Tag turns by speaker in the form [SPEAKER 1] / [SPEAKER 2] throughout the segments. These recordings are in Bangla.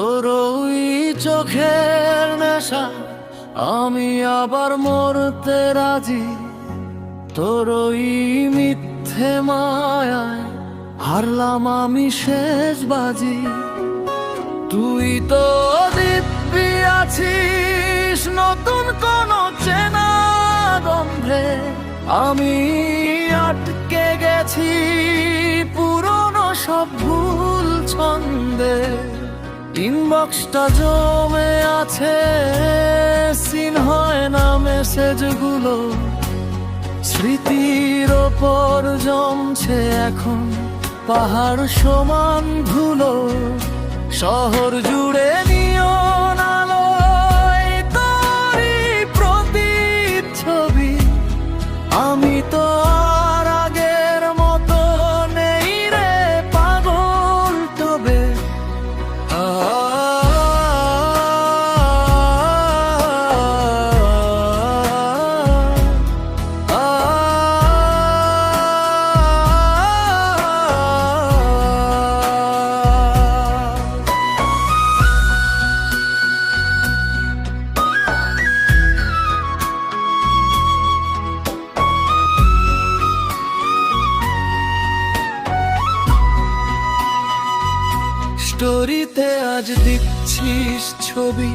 [SPEAKER 1] তোর ওই চোখের নেশা আমি আবার মরতে রাজি। তোর ওই মিথ্যে মায়ায় হারলাম আমি শেষ বাজি। তুই তো দিব্যি আছিস নতুন কোন চেনা গন্ধে, আমি আটকে গেছি পুরনো সব ভুল ছন্দে। ইনবক্সটা জমে আছে, সিন হয় না মেসেজগুলো, স্মৃতির ওপর জমছে এখন পাহাড় সমান ধুলো। শহর জুড়ে নিয়ন আলোয় তোরই প্রতিচ্ছবি, আমি তো আর আগের মতো নেই রে পাগল তবে। স্টোরিতে আজ দিচ্ছিস ছবি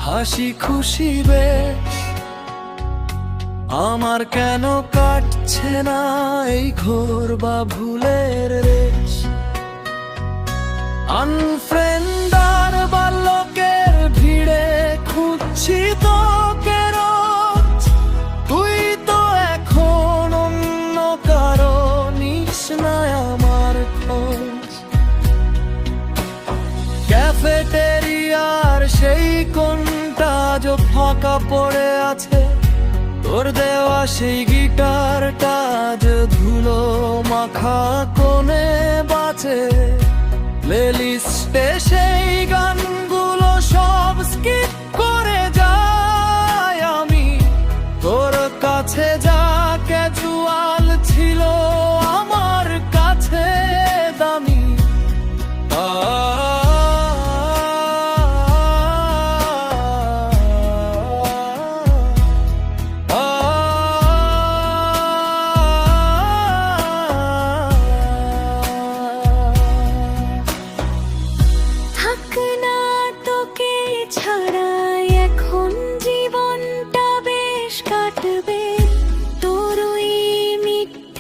[SPEAKER 1] হাসি খুশি বেশ, আমার কেন কাটছে না এই ঘোর বা ভুলের রেশ। আনফ্রেন্ড আর বাল্যকের ভিড়ে খুঁজছি তোকে রোজ, তুই তো এখন অন্য কারো নিস না আমার খোঁজ। ক্যাফেটেরিয়ার সেই কোণটা যে ফাঁকা পড়ে আছে, তোর দেওয়া সেই গিটারটা যে ধুলো মাখা কোণে বাজে। প্লেলিস্টে সেই গানগুলো সব স্কিপ করে যাই আমি, তোর কাছে যা ক্যাজুয়াল ছিল